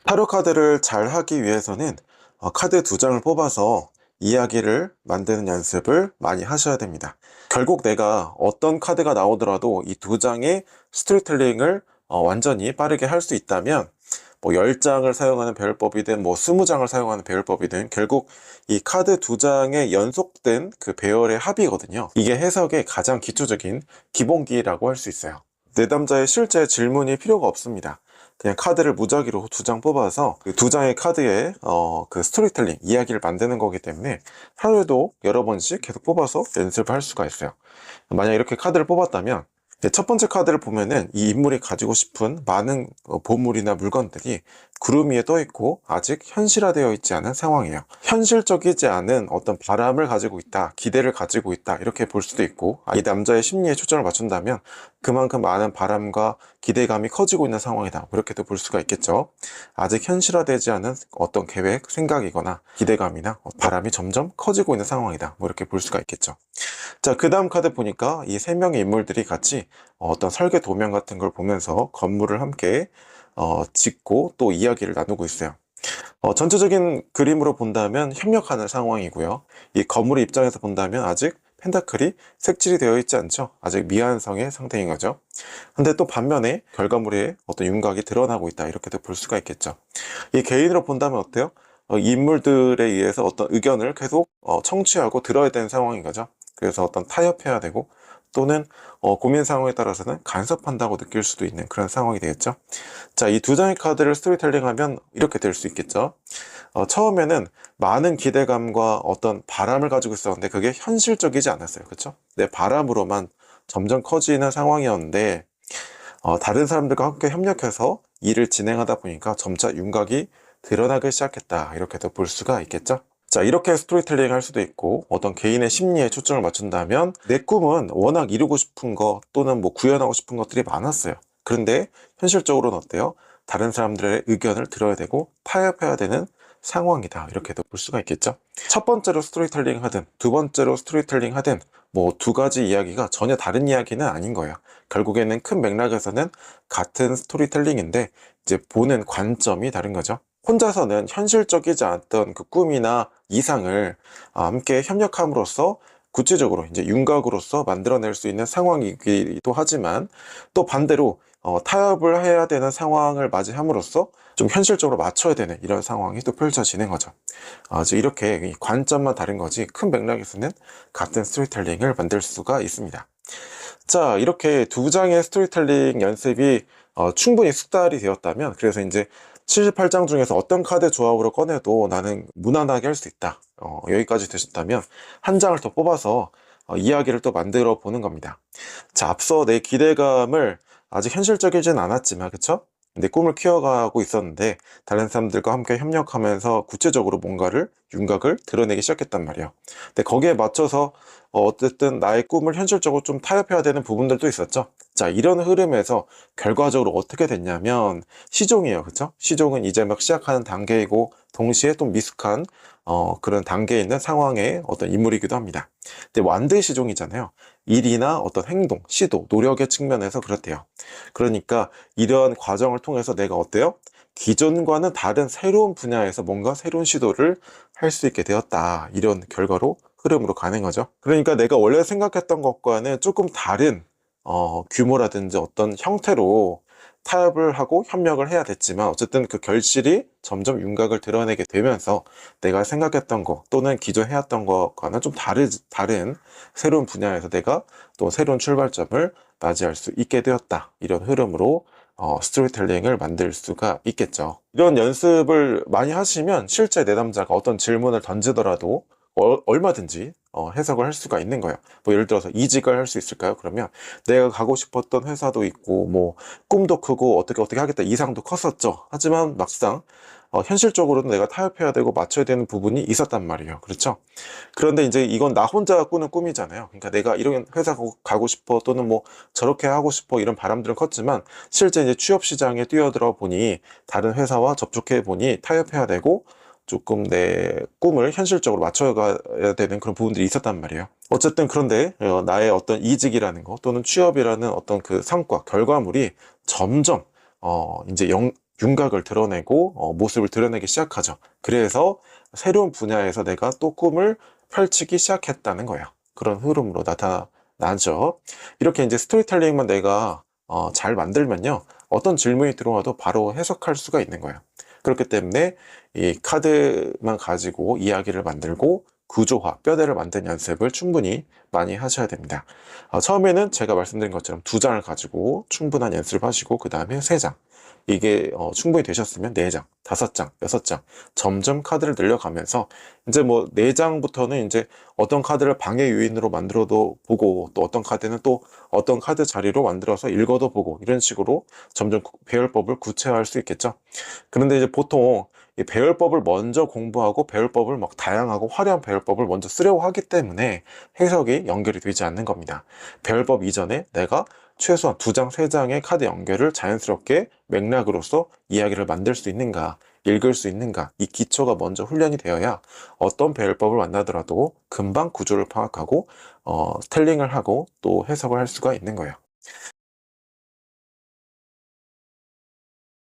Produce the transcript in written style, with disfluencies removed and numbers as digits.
타로 카드를 잘 하기 위해서는 카드 두 장을 뽑아서 이야기를 만드는 연습을 많이 하셔야 됩니다. 결국 내가 어떤 카드가 나오더라도 이 두 장의 스토리텔링을 완전히 빠르게 할 수 있다면 뭐 10장을 사용하는 배열법이든 뭐 20장을 사용하는 배열법이든 결국 이 카드 두 장의 연속된 그 배열의 합이거든요. 이게 해석의 가장 기초적인 기본기라고 할 수 있어요. 내담자의 실제 질문이 필요가 없습니다. 그냥 카드를 무작위로 두 장 뽑아서 그 두 장의 카드에 그 스토리텔링, 이야기를 만드는 거기 때문에 하루에도 여러 번씩 계속 뽑아서 연습을 할 수가 있어요. 만약 이렇게 카드를 뽑았다면 첫 번째 카드를 보면은 이 인물이 가지고 싶은 많은 보물이나 물건들이 구름 위에 떠 있고 아직 현실화되어 있지 않은 상황이에요. 현실적이지 않은 어떤 바람을 가지고 있다, 기대를 가지고 있다, 이렇게 볼 수도 있고, 이 남자의 심리에 초점을 맞춘다면 그만큼 많은 바람과 기대감이 커지고 있는 상황이다, 뭐 이렇게도 볼 수가 있겠죠. 아직 현실화되지 않은 어떤 계획, 생각이거나 기대감이나 바람이 점점 커지고 있는 상황이다, 뭐 이렇게 볼 수가 있겠죠. 자, 그 다음 카드 보니까 이 세 명의 인물들이 같이 어떤 설계 도면 같은 걸 보면서 건물을 함께 짓고 또 이야기를 나누고 있어요. 전체적인 그림으로 본다면 협력하는 상황이고요. 이 건물의 입장에서 본다면 아직 펜타클이 색칠이 되어 있지 않죠. 아직 미완성의 상태인 거죠. 근데 또 반면에 결과물의 어떤 윤곽이 드러나고 있다, 이렇게도 볼 수가 있겠죠. 이 개인으로 본다면 어때요? 이 인물들에 의해서 어떤 의견을 계속 청취하고 들어야 되는 상황인 거죠. 그래서 어떤 타협해야 되고 또는 고민 상황에 따라서는 간섭한다고 느낄 수도 있는 그런 상황이 되겠죠. 자, 이 두 장의 카드를 스토리텔링 하면 이렇게 될 수 있겠죠. 처음에는 많은 기대감과 어떤 바람을 가지고 있었는데 그게 현실적이지 않았어요. 그렇죠? 내 바람으로만 점점 커지는 상황이었는데 다른 사람들과 함께 협력해서 일을 진행하다 보니까 점차 윤곽이 드러나기 시작했다, 이렇게도 볼 수가 있겠죠. 자, 이렇게 스토리텔링 할 수도 있고, 어떤 개인의 심리에 초점을 맞춘다면 내 꿈은 워낙 이루고 싶은 거 또는 뭐 구현하고 싶은 것들이 많았어요. 그런데 현실적으로는 어때요? 다른 사람들의 의견을 들어야 되고 타협해야 되는 상황이다, 이렇게도 볼 수가 있겠죠. 첫 번째로 스토리텔링 하든 두 번째로 스토리텔링 하든 뭐 두 가지 이야기가 전혀 다른 이야기는 아닌 거예요. 결국에는 큰 맥락에서는 같은 스토리텔링인데 이제 보는 관점이 다른 거죠. 혼자서는 현실적이지 않았던 그 꿈이나 이상을 함께 협력함으로써 구체적으로 이제 윤곽으로서 만들어낼 수 있는 상황이기도 하지만, 또 반대로 타협을 해야 되는 상황을 맞이함으로써 좀 현실적으로 맞춰야 되는 이런 상황이 또 펼쳐지는 거죠. 이렇게 관점만 다른 거지 큰 맥락에서는 같은 스토리텔링을 만들 수가 있습니다. 자, 이렇게 두 장의 스토리텔링 연습이 충분히 숙달이 되었다면, 그래서 이제 78장 중에서 어떤 카드 조합으로 꺼내도 나는 무난하게 할 수 있다, 여기까지 되셨다면 한 장을 더 뽑아서 이야기를 또 만들어 보는 겁니다. 자, 앞서 내 기대감을 아직 현실적이진 않았지만, 그쵸? 내 꿈을 키워가고 있었는데 다른 사람들과 함께 협력하면서 구체적으로 뭔가를 윤곽을 드러내기 시작했단 말이에요. 근데 거기에 맞춰서 어쨌든 나의 꿈을 현실적으로 좀 타협해야 되는 부분들도 있었죠. 자, 이런 흐름에서 결과적으로 어떻게 됐냐면 시종이에요. 그쵸? 시종은 이제 막 시작하는 단계이고 동시에 또 미숙한 그런 단계에 있는 상황의 어떤 인물이기도 합니다. 근데 완대 시종이잖아요. 일이나 어떤 행동, 시도, 노력의 측면에서 그렇대요. 그러니까 이러한 과정을 통해서 내가 어때요? 기존과는 다른 새로운 분야에서 뭔가 새로운 시도를 할 수 있게 되었다, 이런 결과로 흐름으로 가는 거죠. 그러니까 내가 원래 생각했던 것과는 조금 다른 규모라든지 어떤 형태로 타협을 하고 협력을 해야 됐지만 어쨌든 그 결실이 점점 윤곽을 드러내게 되면서 내가 생각했던 것 또는 기존 해왔던 것과는 좀 다른 새로운 분야에서 내가 또 새로운 출발점을 맞이할 수 있게 되었다, 이런 흐름으로 스토리텔링을 만들 수가 있겠죠. 이런 연습을 많이 하시면 실제 내담자가 어떤 질문을 던지더라도 얼마든지 해석을 할 수가 있는 거예요. 뭐 예를 들어서 이직을 할 수 있을까요? 그러면 내가 가고 싶었던 회사도 있고 뭐 꿈도 크고 어떻게 하겠다 이상도 컸었죠. 하지만 막상 현실적으로는 내가 타협해야 되고 맞춰야 되는 부분이 있었단 말이에요. 그렇죠? 그런데 이제 이건 나 혼자 꾸는 꿈이잖아요. 그러니까 내가 이런 회사 가고 싶어 또는 뭐 저렇게 하고 싶어 이런 바람들은 컸지만 실제 이제 취업 시장에 뛰어들어 보니 다른 회사와 접촉해 보니 타협해야 되고 조금 내 꿈을 현실적으로 맞춰가야 되는 그런 부분들이 있었단 말이에요. 어쨌든 그런데 나의 어떤 이직이라는 거 또는 취업이라는 어떤 그 성과, 결과물이 점점 이제 윤곽을 드러내고 모습을 드러내기 시작하죠. 그래서 새로운 분야에서 내가 또 꿈을 펼치기 시작했다는 거예요. 그런 흐름으로 나타나죠. 이렇게 이제 스토리텔링만 내가 잘 만들면요, 어떤 질문이 들어와도 바로 해석할 수가 있는 거예요. 그렇기 때문에 이 카드만 가지고 이야기를 만들고 구조화, 뼈대를 만드는 연습을 충분히 많이 하셔야 됩니다. 처음에는 제가 말씀드린 것처럼 2장을 가지고 충분한 연습을 하시고, 그 다음에 3장, 이게 충분히 되셨으면 4장, 5장, 6장 점점 카드를 늘려가면서 이제 뭐 4장부터는 이제 어떤 카드를 방해 요인으로 만들어도 보고, 또 어떤 카드는 또 어떤 카드 자리로 만들어서 읽어도 보고, 이런 식으로 점점 배열법을 구체화할 수 있겠죠. 그런데 이제 보통 이 배열법을 먼저 공부하고 배열법을 막 다양하고 화려한 배열법을 먼저 쓰려고 하기 때문에 해석이 연결이 되지 않는 겁니다. 배열법 이전에 내가 최소한 2장, 3장의 카드 연결을 자연스럽게 맥락으로서 이야기를 만들 수 있는가, 읽을 수 있는가, 이 기초가 먼저 훈련이 되어야 어떤 배열법을 만나더라도 금방 구조를 파악하고 스텔링을 하고 또 해석을 할 수가 있는 거예요.